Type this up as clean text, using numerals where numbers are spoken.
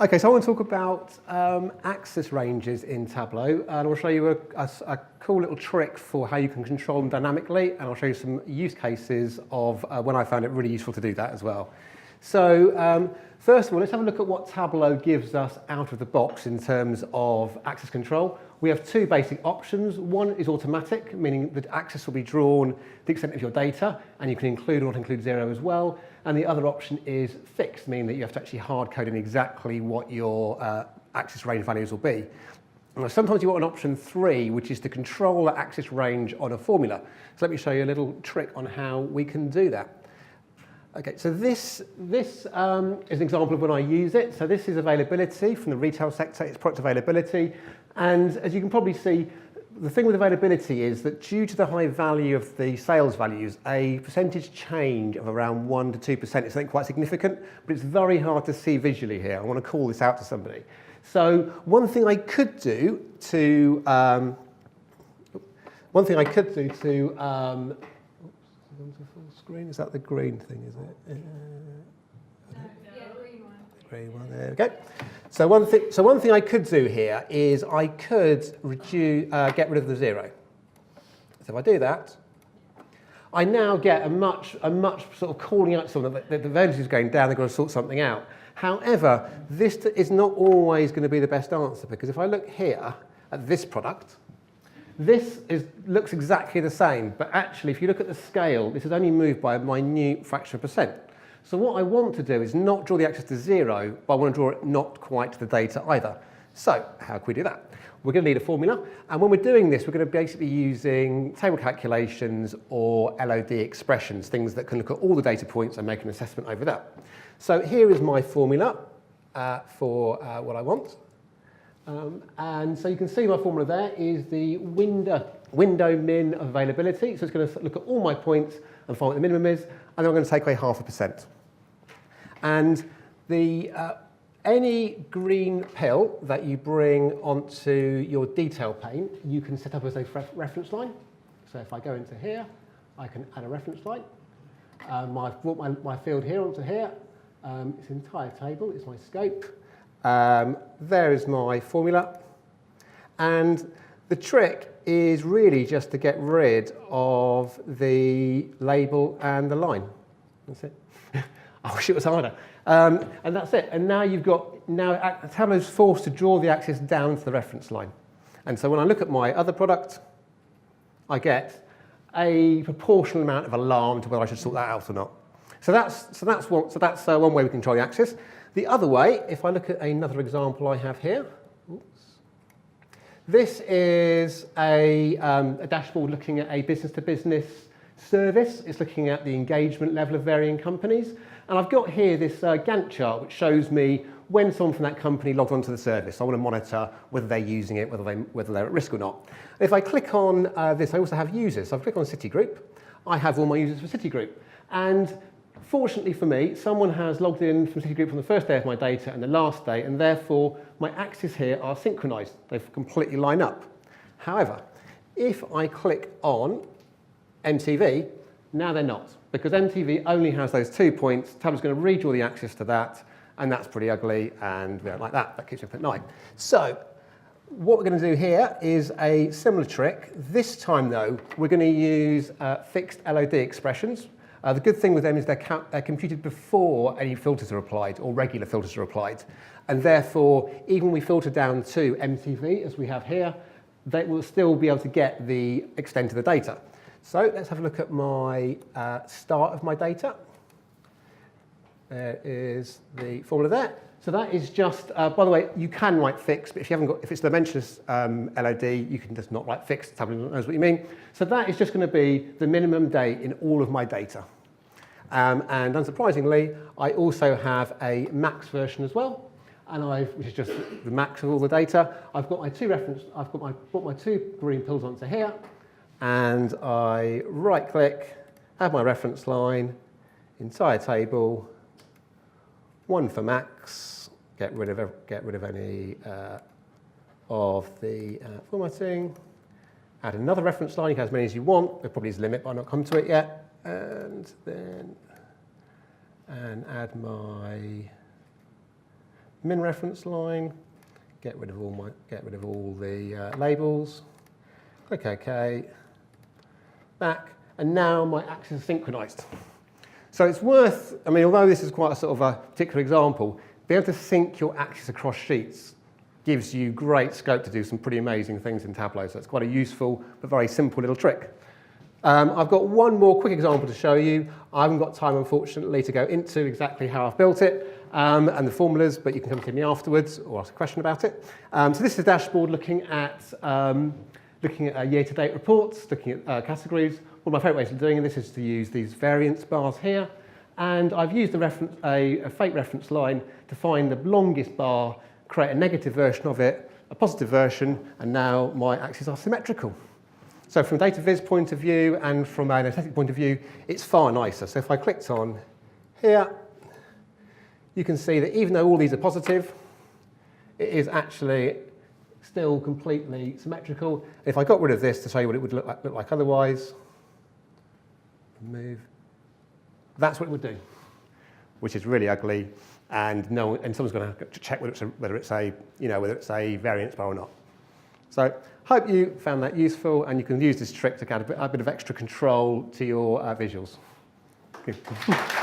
Okay, so I want to talk about axis ranges in Tableau, and I'll show you a cool little trick for how you can control them dynamically, and I'll show you some use cases of when I found it really useful to do that as well. So first of all, let's have a look at what Tableau gives us out of the box in terms of axis control. We have two basic options. One is automatic, meaning that axis will be drawn to the extent of your data, and you can include or not include zero as well. And the other option is fixed, meaning that you have to actually hard code in exactly what your axis range values will be. Now, sometimes you want an option 3, which is to control the axis range on a formula. So let me show you a little trick on how we can do that. Okay, so this is an example of when I use it. So this is availability from the retail sector, it's product availability. And as you can probably see, the thing with availability is that due to the high value of the sales values, a percentage change of around 1 to 2% is something quite significant, but it's very hard to see visually here. I want to call this out to somebody. So one thing I could do to full screen, is that the green thing, is it? Yeah, green one. Green one, there we go. So one thing I could do here is I could get rid of the 0. So if I do that, I now get a much sort of calling out something that the value is going down, they've got to sort something out. However, this is not always going to be the best answer, because if I look here at this product, this looks exactly the same, but actually if you look at the scale, this has only moved by a minute fraction of a percent. So what I want to do is not draw the axis to 0, but I want to draw it not quite to the data either. So how can we do that? We're going to need a formula, and when we're doing this, we're going to basically be using table calculations or LOD expressions, things that can look at all the data points and make an assessment over that. So here is my formula for what I want. And so you can see my formula there is the window min of availability. So it's going to look at all my points and find what the minimum is, and then I'm going to take away 0.5%. And any green pill that you bring onto your detail pane, you can set up as a reference line. So if I go into here, I can add a reference line. I've brought my field here onto here. It's an entire table, it's my scope. There is my formula. And the trick is really just to get rid of the label and the line. That's it. I wish it was harder. And that's it. And now Tableau's forced to draw the axis down to the reference line. And so when I look at my other product, I get a proportional amount of alarm to whether I should sort that out or not. So that's one way we control the axis. The other way, if I look at another example I have here, this is a dashboard looking at a business-to-business service. It's looking at the engagement level of varying companies. And I've got here this Gantt chart, which shows me when someone from that company logged onto the service. I want to monitor whether they're using it, whether they're at risk or not. If I click on this, I also have users. So I click on Citigroup. I have all my users for Citigroup. And fortunately for me, someone has logged in from Citigroup from the first day of my data and the last day, and therefore my axes here are synchronized. They completely line up. However, if I click on MTV, now they're not, because MTV only has those 2 points. Tableau's going to redraw the axis to that, and that's pretty ugly, and we don't like that. That keeps me up at night. So what we're going to do here is a similar trick. This time, though, we're going to use fixed LOD expressions. The good thing with them is they're computed before any filters are applied, or regular filters are applied. And therefore, even when we filter down to MTV, as we have here, they will still be able to get the extent of the data. So let's have a look at my start of my data. There is the formula there. So that is just, by the way, you can write fixed, but if it's dimensionless LOD, you can just not write fixed. Tableau knows what you mean. So that is just going to be the minimum date in all of my data. And unsurprisingly, I also have a max version as well, which is just the max of all the data. I've got my put my 2 green pills onto here, and I right-click, have my reference line, entire table. 1 for max, get rid of any of the formatting. Add another reference line, you can have as many as you want. There probably is a limit, but I've not come to it yet. And add my min reference line, get rid of all the labels, click OK, back, and now my axes are synchronized. So it's worth, I mean, although this is quite a sort of a particular example, being able to sync your axes across sheets gives you great scope to do some pretty amazing things in Tableau. So it's quite a useful but very simple little trick. I've got one more quick example to show you. I haven't got time, unfortunately, to go into exactly how I've built it and the formulas, but you can come to me afterwards or ask a question about it. So this is a dashboard looking at year-to-date reports, looking at categories. One of my favourite ways of doing this is to use these variance bars here. And I've used a fake reference line to find the longest bar, create a negative version of it, a positive version, and now my axes are symmetrical. So from a data viz point of view and from an aesthetic point of view, it's far nicer. So if I clicked on here, you can see that even though all these are positive, it is actually still completely symmetrical. If I got rid of this to show you what it would look like otherwise, remove, that's what it would do, which is really ugly, and someone's going to have to check whether it's a variance bar or not. So hope you found that useful, and you can use this trick to add a bit of extra control to your visuals. Okay.